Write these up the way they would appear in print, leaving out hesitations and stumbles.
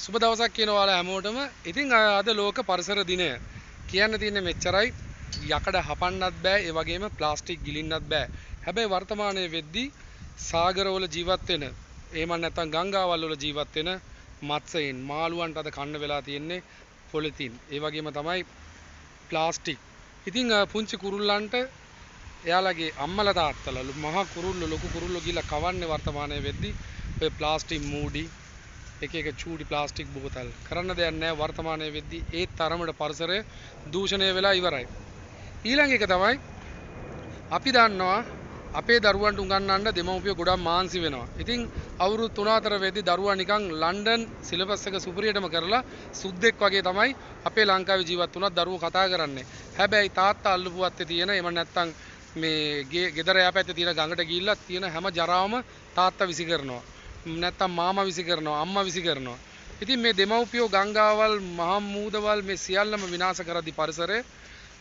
සුබ දවසක් කියන ඔයාලා හැමෝටම. ඉතින් අද ලෝක පරිසර දිනය. කියන්න තියෙන්නේ මෙච්චරයි. යකඩ හපන්නත් බෑ, ඒ වගේම ප්ලාස්ටික් ගිලින්නත් බෑ. හැබැයි වර්තමානයේ වෙද්දී සාගරවල ජීවත් වෙන, එහෙම නැත්නම් ගංගාවල් වල ජීවත් වෙන මත්ස්‍යයන්, මාළුවන්ට අද කන්න වෙලා තියෙන්නේ පොලිතින්. ඒ වගේම තමයි ප්ලාස්ටික්. ඉතින් පුංචි කුරුල්ලන්ට එයාලගේ අම්මලා තාත්තලා මහා කුරුල්ලෝ ලොකු කුරුල්ලෝ ගිහලා කවන්නේ වර්තමානයේ වෙද්දී ඔය ප්ලාස්ටික් මූඩි එක එක චූටි ප්ලාස්ටික් බෝතල් කරන්න දෙයක් නැහැ වර්තමානයේ වෙද්දී ඒ තරමට පරිසරය දූෂණය වෙලා ඉවරයි. ඊළඟ එක තමයි අපි දන්නවා අපේ දරුවන්ට උගන්වන්න දෙමව්පියෝ ගොඩක් මාන්සි වෙනවා. ඉතින් අවුරුදු 3-4 වෙද්දී දරුවා නිකන් ලන්ඩන් සිලබස් එක සුපිරියටම කරලා සුද්දෙක් වගේ තමයි අපේ ලංකාවේ ජීවත් වුණත් දරුවෝ කතා කරන්නේ. හැබැයි තාත්තා අල්ලපු වත්තේ තියෙන එහෙම නැත්නම් මේ ගෙදර යාපැත්තේ තියෙන ගඟට ගිහිල්ලා තියෙන හැම ජරාවම තාත්තා විසි කරනවා. නැත්තම් මාමා විසි කරනවා, අම්මා විසි කරනවා. ඉතින් මේ දෙමව්පියෝ ගංගාවල්, මහා මූදවල් මේ සියල්ලම විනාශ කරද්දී පරිසරය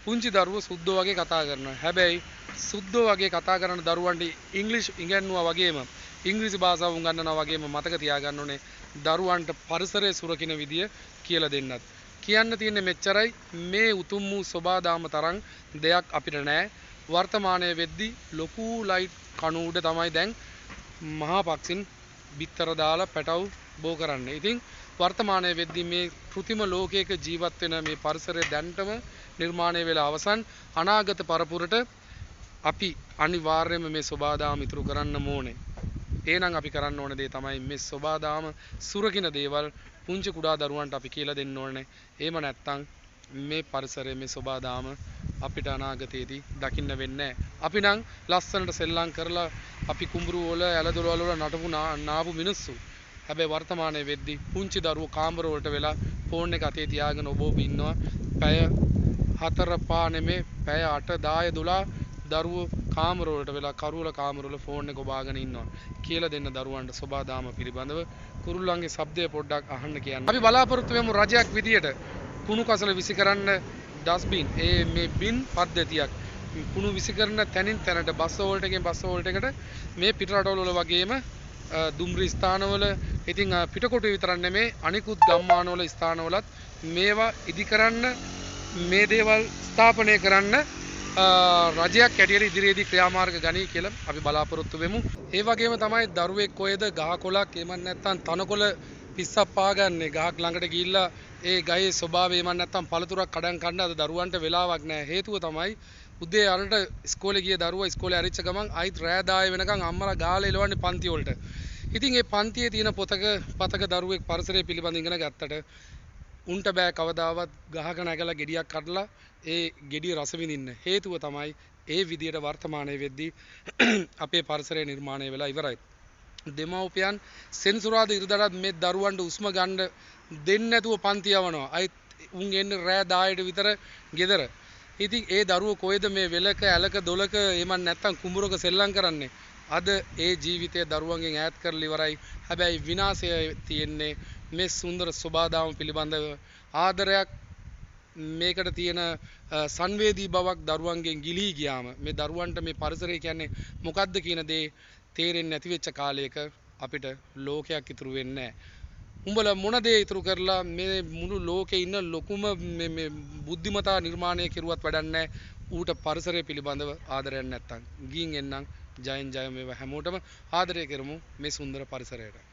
පුංචි දරුවෝ සුද්දෝ වගේ කතා කරනවා. හැබැයි සුද්දෝ වගේ කතා කරන දරුවන්ට ඉංග්‍රීසි ඉගෙනුවා වගේම ඉංග්‍රීසි භාෂාව උගන්වනවා වගේම මතක තියාගන්න ඕනේ දරුවන්ට පරිසරය සුරකින්න විදිය කියලා දෙන්නත්. කියන්න තියෙන්නේ මෙච්චරයි. මේ උතුම් වූ සෝබාදාම තරම් දෙයක් අපිට නැහැ. වර්තමානයේ වෙද්දී ලොකු ලයිට් කණු උඩ තමයි දැන් මහා පක්ෂින් බිත්තර දාලා පැටව් බෝ කරන්නේ. ඉතින් වර්තමානයේ වෙද්දී මේ કૃතිම ලෝකයක ජීවත් වෙන මේ පරිසරය දැන්ටම නිර්මාණය වෙලා අවසන්. අනාගත පරපුරට අපි අනිවාර්යයෙන්ම මේ සෝබාදාම ඉතුරු කරන්න ඕනේ. එහෙනම් අපි කරන්න ඕන දේ තමයි මේ සෝබාදාම සුරකින්න දේවල් පුංචි කුඩා දරුවන්ට අපි කියලා දෙන්න ඕනේ. එහෙම නැත්නම් මේ පරිසරයේ මේ සෝබාදාම අපිට අනාගතයේදී දකින්න වෙන්නේ නැහැ. අපි නම් ලස්සනට සෙල්ලම් කරලා අපි කුඹුරු වල ඇලදොල වල නටපු නාපු මිනිස්සු. හැබැයි වර්තමානයේ වෙද්දී පුංචි දරුවෝ කාමර වලට වෙලා ෆෝන් එක අතේ තියාගෙන ඔබ ඉන්නවා. පැය 4-5 නෙමේ පැය 8 10 12 දරුවෝ කාමර වලට වෙලා කරුවල කාමර වල ෆෝන් එක ඔබාගෙන ඉන්නවා. කියලා දෙන්න දරුවන්ට සෝබාදාම පිළිබඳව කුරුල්ලන්ගේ ශබ්දය පොඩ්ඩක් අහන්න කියන්න. අපි බලාපොරොත්තු වෙමු රජයක් විදියට කුණු කසල විසි කරන්න ඩස්බින් මේ බින් පද්ධතියක් කුණු විසි කරන තැනින් තැනට බස් වෝල්ට් එකෙන් බස් වෝල්ට් එකට මේ පිට රටවල වගේම දුම්රිය ස්ථානවල ඉතින් පිටකොටුවේ විතරක් නෙමේ අනිකුත් ගම්මානවල ස්ථානවලත් මේවා ඉදි කරන්න මේ දේවල් ස්ථාපනය කරන්න රජයක් ඇටියට ඉදිරියේදී ක්‍රියාමාර්ග ගනී කියලා අපි බලාපොරොත්තු වෙමු. ඒ වගේම තමයි දරුවෙක් කොහෙද ගහකොළක් එහෙම නැත්නම් තනකොළ පිස්සක් පාගන්නේ ගහක් ළඟට ගිහිල්ලා ඒ ගහේ ස්වභාවය එහෙම නැත්නම් පළතුරක් කඩන් කන්න අද දරුවන්ට වෙලාවක් නැහැ. හේතුව තමයි උදේ අරට ඉස්කෝලේ ගිය දරුවා ඉස්කෝලේ ඇරිච්ච ගමන් ආයිත් රෑ 10 වෙනකන් අම්මලා ගාලා එලවන්නේ පන්ති වලට. ඉතින් ඒ පන්තියේ තියෙන පතක දරුවෙක් පරිසරය පිළිබඳ ඉගෙන ගත්තට උන්ට බෑ කවදාවත් ගහක නැගලා ගෙඩියක් කඩලා ඒ ගෙඩිය රස විඳින්න. හේතුව තමයි ඒ විදියට වර්තමානයේ වෙද්දී අපේ පරිසරය නිර්මාණය වෙලා ඉවරයි. දෙමව්පියන් සෙන්සුරාදා ඉරිදාට මේ දරුවන්ට උස්ම ගන්න දෙන්නේ නැතුව පන්ති යවනවා. අයිත් උන් එන්නේ රෑ 10ට විතර ගෙදර. ඉතින් ඒ දරුවෝ කොහෙද මේ වෙලක ඇලක දොලක එහෙම නැත්නම් කුඹුරක සෙල්ලම් කරන්නේ? අද ඒ ජීවිතය දරුවන්ගෙන් ඈත් කරලා ඉවරයි. හැබැයි විනාශය තියෙන්නේ මේ සුන්දර සෝබාදාම පිළිබඳව ආදරයක් මේකට තියෙන සංවේදී බවක් දරුවන්ගෙන් ගිලී ගියාම මේ දරුවන්ට මේ පරිසරය කියන්නේ මොකද්ද කියන දේ තේරෙන්නේ නැති වෙච්ච කාලයක අපිට ලෝකයක් ඉතුරු වෙන්නේ නැහැ. උඹලා මොන දේ ඉතුරු කරලා මේ මුළු ලෝකේ ඉන්න ලොකුම මේ බුද්ධිමතා නිර්මාණය කෙරුවත් වැඩක් නැහැ. ඌට පරිසරය පිළිබඳව ආදරයක් නැත්තම්. ගින් එන්නම් ජයෙන් ජය මේවා හැමෝටම ආදරය කරමු මේ සුන්දර පරිසරයට.